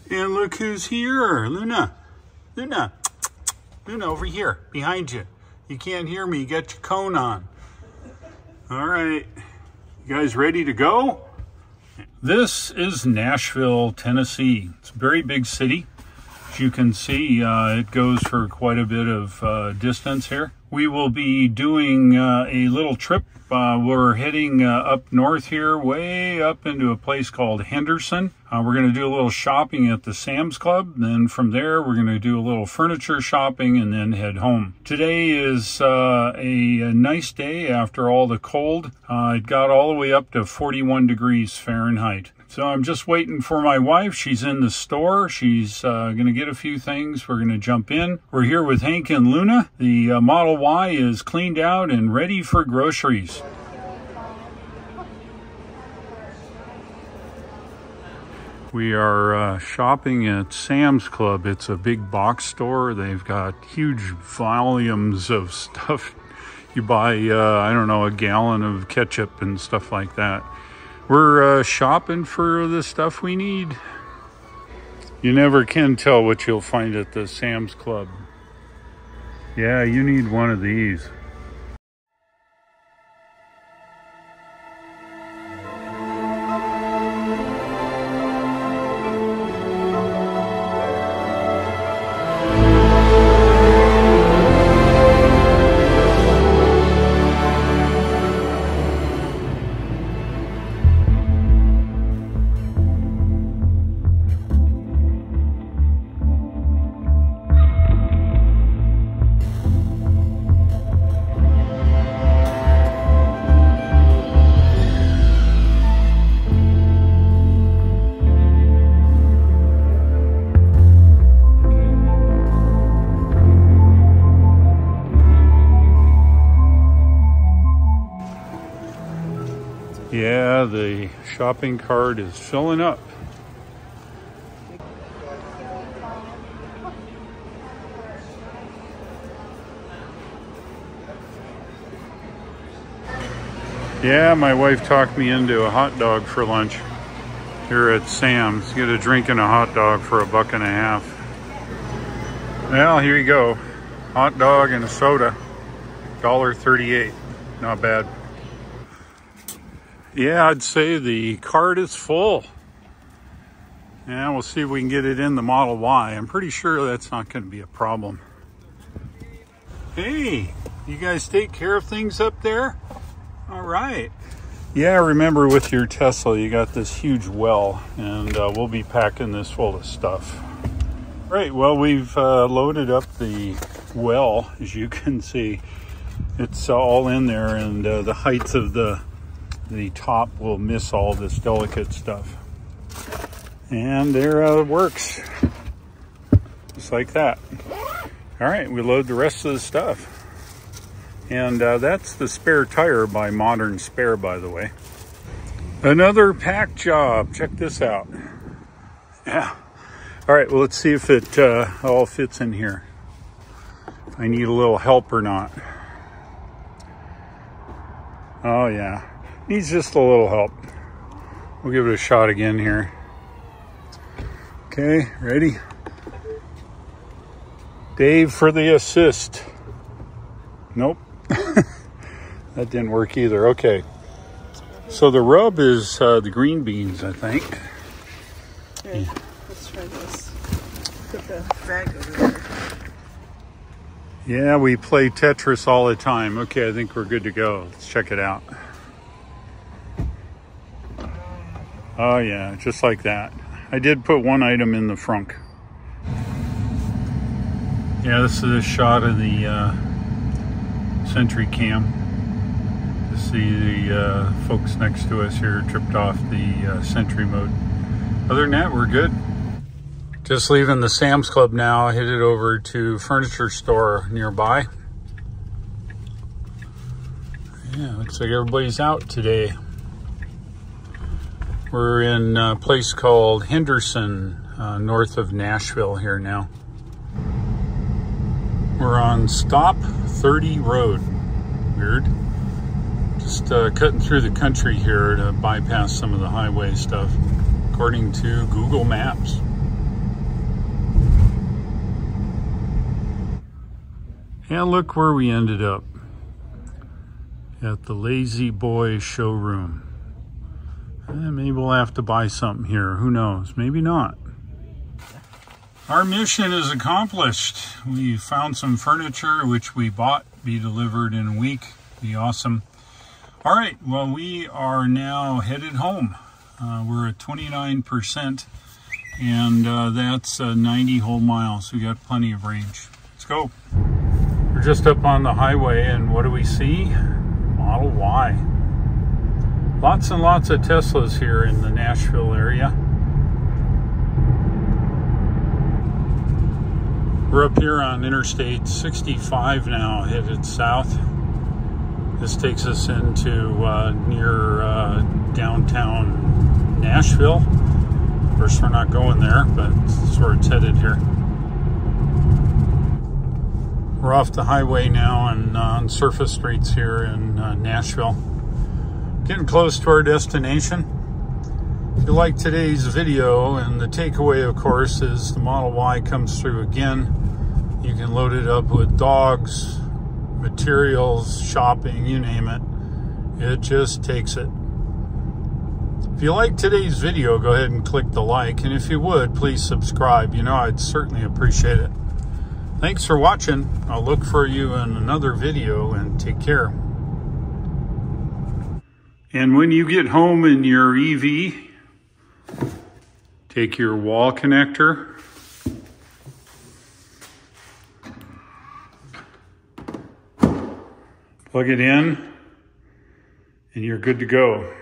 And look who's here, Luna. Luna, over here, behind you. You can't hear me, you got your cone on. All right, you guys ready to go? This is Nashville, Tennessee. It's a very big city. As you can see, it goes for quite a bit of distance here. We will be doing a little trip. We're heading up north here, way up into a place called Henderson. We're going to do a little shopping at the Sam's Club. Then from there, we're going to do a little furniture shopping and then head home. Today is a nice day after all the cold. It got all the way up to 41 degrees Fahrenheit. So I'm just waiting for my wife. She's in the store. She's going to get a few things. We're going to jump in. We're here with Hank and Luna. The Model Y is cleaned out and ready for groceries. We are shopping at Sam's Club. It's a big box store. They've got huge volumes of stuff. You buy, I don't know, a gallon of ketchup and stuff like that. We're shopping for the stuff we need. You never can tell what you'll find at the Sam's Club. Yeah, you need one of these. Yeah, the shopping cart is filling up. Yeah, my wife talked me into a hot dog for lunch here at Sam's. Get a drink and a hot dog for $1.50. Well, here you go. Hot dog and a soda, $1.38. Not bad. Yeah, I'd say the cart is full. Yeah, we'll see if we can get it in the Model Y. I'm pretty sure that's not going to be a problem. Hey, you guys take care of things up there? All right. Yeah, remember with your Tesla, you got this huge well, and we'll be packing this full of stuff. Right, well, we've loaded up the well, as you can see. It's all in there, and the height of the top will miss all this delicate stuff. And there it works. Just like that. All right, we load the rest of the stuff. And that's the spare tire by Modern Spare, by the way. Another pack job. Check this out. Yeah. All right, well, let's see if it all fits in here. If I need a little help or not. Oh, yeah. Needs just a little help. We'll give it a shot again here. Okay, ready? Dave for the assist. Nope. That didn't work either. Okay. So the rub is the green beans, I think. Okay, yeah. Let's try this. Put the bag over there. Yeah, we play Tetris all the time. Okay, I think we're good to go. Let's check it out. Oh yeah, just like that. I did put one item in the frunk. Yeah, this is a shot of the Sentry cam. To see the folks next to us here tripped off the Sentry mode. Other than that, we're good. Just leaving the Sam's Club now, headed over to furniture store nearby. Yeah, looks like everybody's out today. We're in a place called Henderson, north of Nashville here now. We're on Stop 30 Road. Weird. Just cutting through the country here to bypass some of the highway stuff, according to Google Maps. And look where we ended up. At the Lazy Boy showroom. Maybe we'll have to buy something here. Who knows? Maybe not. Our mission is accomplished. We found some furniture which we bought, be delivered in a week. Be awesome. All right, well, we are now headed home. We're at 29%, and that's 90 whole miles. We got plenty of range. Let's go. We're just up on the highway, and what do we see? Model Y. Lots and lots of Teslas here in the Nashville area. We're up here on Interstate 65 now, headed south. This takes us into near downtown Nashville. Of course, we're not going there, but that's where it's headed here. We're off the highway now and on surface streets here in Nashville. Getting close to our destination. If you like today's video, and the takeaway, of course, is the Model Y comes through again. You can load it up with dogs, materials, shopping, you name it. It just takes it. If you like today's video, go ahead and click the like, and if you would, please subscribe. You know, I'd certainly appreciate it. Thanks for watching. I'll look for you in another video, and take care. And when you get home in your EV, take your wall connector, plug it in, and you're good to go.